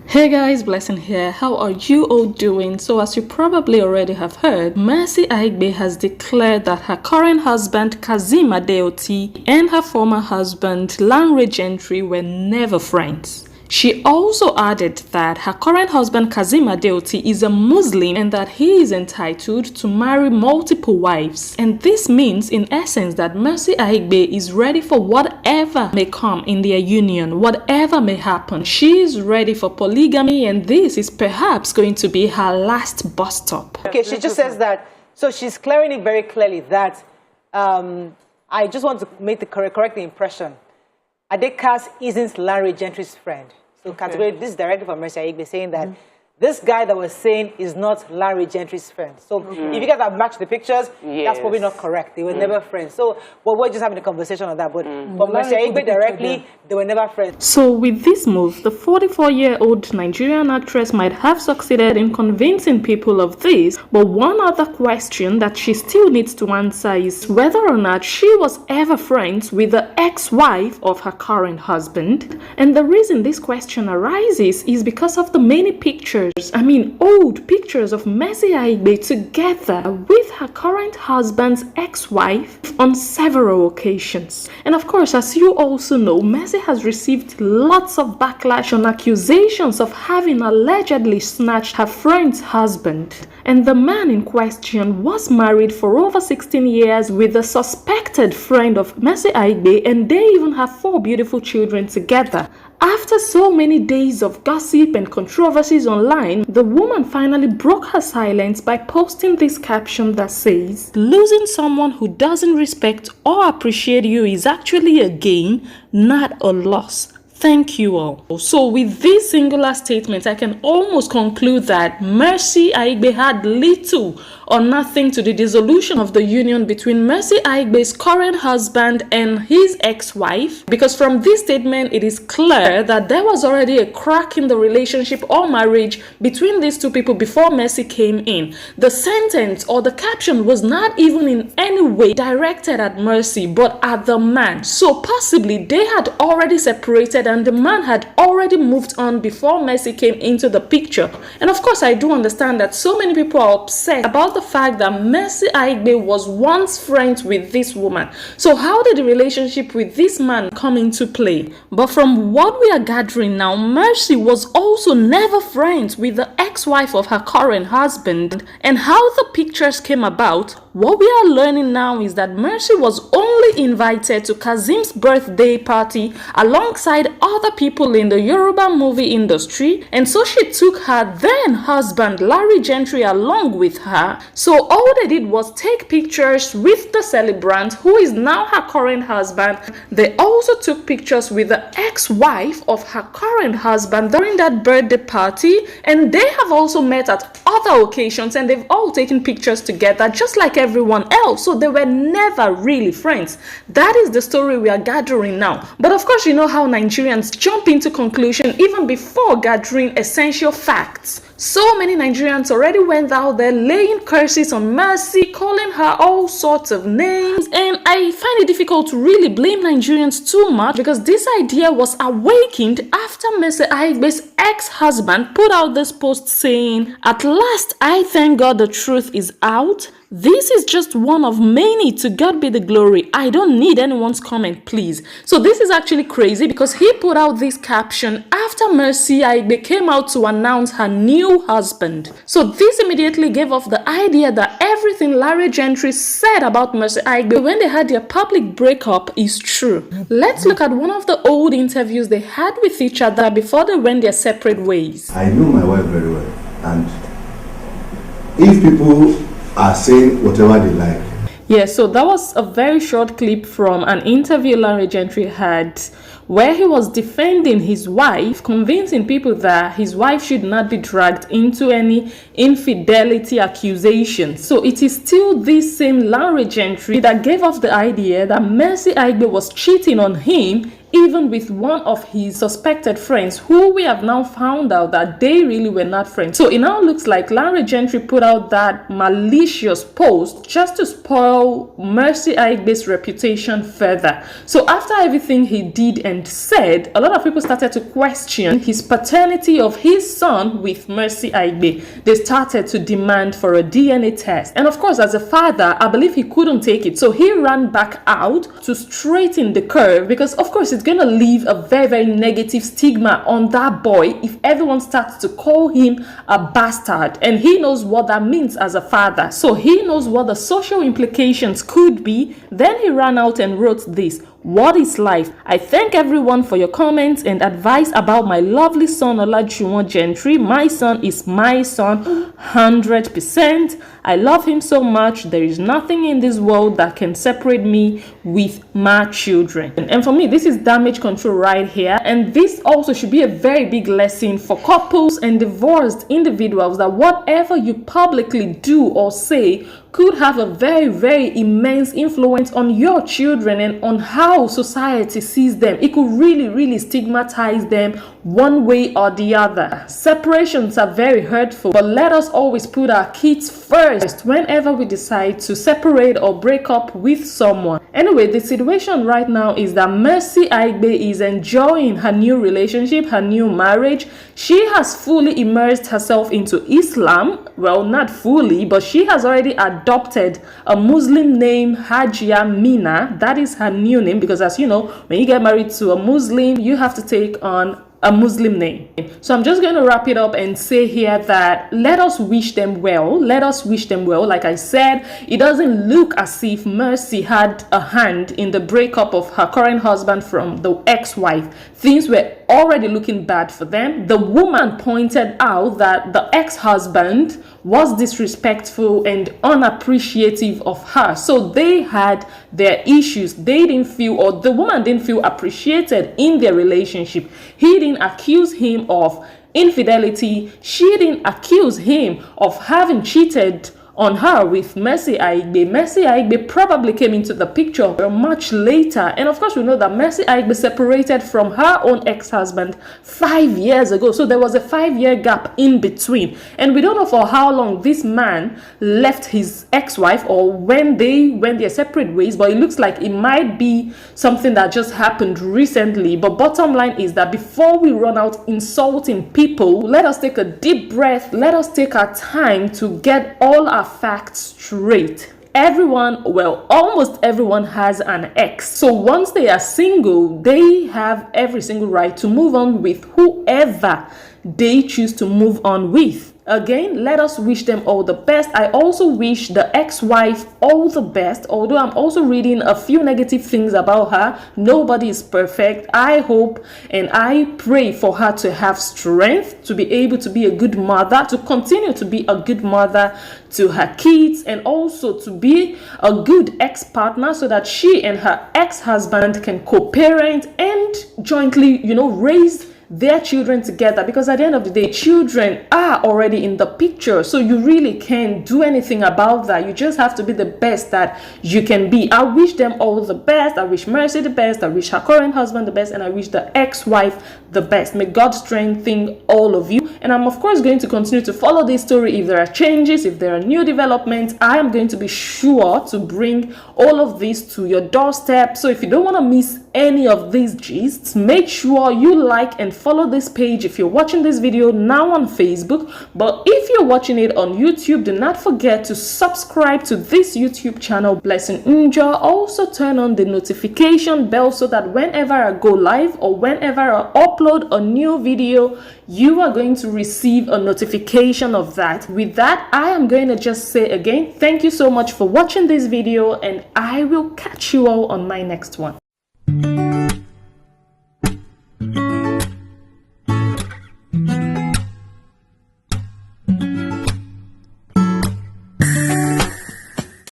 Hey guys, Blessing here. How are you all doing? So as you probably already have heard, Mercy Aigbe has declared that her current husband Kazeem Adeoti and her former husband Lanre Gentry were never friends. She also added that her current husband Kazeem Adeoti is a Muslim and that he is entitled to marry multiple wives. And this means in essence that Mercy Aigbe is ready for whatever may come in their union, whatever may happen. She is ready for polygamy and this is perhaps going to be her last bus stop. Okay, she just says that, so she's clearing it very clearly that I just want to make the correct impression. Adekaz isn't Larry Gentry's friend. So categorically, this is directly from Mercy Aigbe saying that this guy that was saying is not Larry Gentry's friend. So if you guys have matched the pictures, that's probably not correct. They were never friends. So we're just having a conversation on that. But for Mercy Aigbe directly, they were never friends. So with this move, the 44-year-old Nigerian actress might have succeeded in convincing people of this. But one other question that she still needs to answer is whether or not she was ever friends with the ex-wife of her current husband. And the reason this question arises is because of the many pictures, old pictures of Mercy Aigbe together with her current husband's ex-wife on several occasions. And of course, as you also know, Mercy has received lots of backlash on accusations of having allegedly snatched her friend's husband. And the man in question was married for over 16 years with a suspected friend of Mercy Aigbe, and they even have 4 beautiful children together. After so many days of gossip and controversies online, the woman finally broke her silence by posting this caption that says, "Losing someone who doesn't respect or appreciate you is actually a gain, not a loss. Thank you all." So with this singular statement, I can almost conclude that Mercy Aigbe had little or nothing to the dissolution of the union between Mercy Aigbe's current husband and his ex-wife, because from this statement it is clear that there was already a crack in the relationship or marriage between these two people before Mercy came in. The sentence or the caption was not even in any way directed at Mercy but at the man. So possibly they had already separated and the man had already moved on before Mercy came into the picture. And of course I do understand that so many people are upset about the fact that Mercy Aigbe was once friends with this woman. So how did the relationship with this man come into play? But from what we are gathering now, Mercy was also never friends with the ex-wife of her current husband. And how the pictures came about, what we are learning now is that Mercy was only invited to Kazeem's birthday party alongside other people in the Yoruba movie industry, and so she took her then husband Larry Gentry along with her. So all they did was take pictures with the celebrant who is now her current husband. They also took pictures with the ex-wife of her current husband during that birthday party, and they have also met at other occasions and they've all taken pictures together just like everyone else. So they were never really friends. That is the story we are gathering now. But of course, you know how Nigerians jump into conclusion even before gathering essential facts. So many Nigerians already went out there laying curses on Mercy, calling her all sorts of names, and I find it difficult to really blame Nigerians too much because this idea was awakened after Mercy Aigbe's ex-husband put out this post saying, "At last, I thank God the truth is out. This is just one of many. To God be the glory. I don't need anyone's comment, please." So this is actually crazy because he put out this caption after Mercy Aigbe came out to announce her new husband. So this immediately gave off the idea that everything Larry Gentry said about Mercy Aigbe when they had their public breakup is true. Let's look at one of the old interviews they had with each other before they went their separate ways. I know my wife very well, and if people are saying whatever they like. Yeah, so that was a very short clip from an interview Larry Gentry had where he was defending his wife, convincing people that his wife should not be dragged into any infidelity accusations. So it is still this same Larry Gentry that gave us the idea that Mercy Aigbe was cheating on him, even with one of his suspected friends, who we have now found out that they really were not friends. So it now looks like Larry Gentry put out that malicious post just to spoil Mercy Aigbe's reputation further. So after everything he did and said, a lot of people started to question his paternity of his son with Mercy Aigbe. They started to demand for a DNA test. And of course, as a father, I believe he couldn't take it. So he ran back out to straighten the curve, because of course it's going to leave a very, very negative stigma on that boy if everyone starts to call him a bastard. And he knows what that means as a father. So he knows what the social implications could be. Then he ran out and wrote this: "What is life?" I thank everyone for your comments and advice about my lovely son Njoh Gentry. My son is my son 100%. I love him so much. There is nothing in this world that can separate me with my children. And for me, this is damage control right here. And this also should be a very big lesson for couples and divorced individuals, that whatever you publicly do or say could have a very, very immense influence on your children and on how society sees them. It could really, really stigmatize them one way or the other. Separations are very hurtful, but let us always put our kids first whenever we decide to separate or break up with someone. Anyway, the situation right now is that Mercy Aigbe is enjoying her new relationship, her new marriage. She has fully immersed herself into Islam. Well, not fully, but she has already adopted a Muslim name, Hajia Mina. That is her new name, because as you know, when you get married to a Muslim, you have to take on a Muslim name. So I'm just going to wrap it up and say here that let us wish them well. Let us wish them well. Like I said, it doesn't look as if Mercy had a hand in the breakup of her current husband from the ex-wife. Things were already looking bad for them. The woman pointed out that the ex-husband was disrespectful and unappreciative of her. So they had their issues. They didn't feel, or the woman didn't feel appreciated in their relationship. He didn't accuse him of infidelity. She didn't accuse him of having cheated on her with Mercy Aigbe. Mercy Aigbe probably came into the picture much later. And of course, we know that Mercy Aigbe separated from her own ex-husband 5 years ago. So there was a 5-year gap in between. And we don't know for how long this man left his ex-wife or when they went their separate ways. But it looks like it might be something that just happened recently. But bottom line is that before we run out insulting people, let us take a deep breath. Let us take our time to get all our facts straight. Everyone, well, almost everyone has an ex. So once they are single, they have every single right to move on with whoever they choose to move on with. Again, let us wish them all the best. I also wish the ex-wife all the best, although I'm also reading a few negative things about her. Nobody is perfect. I hope and I pray for her to have strength, to be able to be a good mother, to continue to be a good mother to her kids, and also to be a good ex-partner so that she and her ex-husband can co-parent and jointly, raise their children together, because at the end of the day, children are already in the picture, so you really can't do anything about that. You just have to be the best that you can be. I wish them all the best. I wish Mercy the best. I wish her current husband the best, and I wish the ex-wife the best. May God strengthen all of you. And I'm of course going to continue to follow this story. If there are changes, if there are new developments, I am going to be sure to bring all of this to your doorstep. So if you don't want to miss any of these gists, make sure you like and follow this page if you're watching this video now on Facebook. But if you're watching it on YouTube, do not forget to subscribe to this YouTube channel, Blessing Njoh. Also turn on the notification bell so that whenever I go live or whenever I upload a new video, you are going to receive a notification of that. With that, I am going to just say again, thank you so much for watching this video, and I will catch you all on my next one.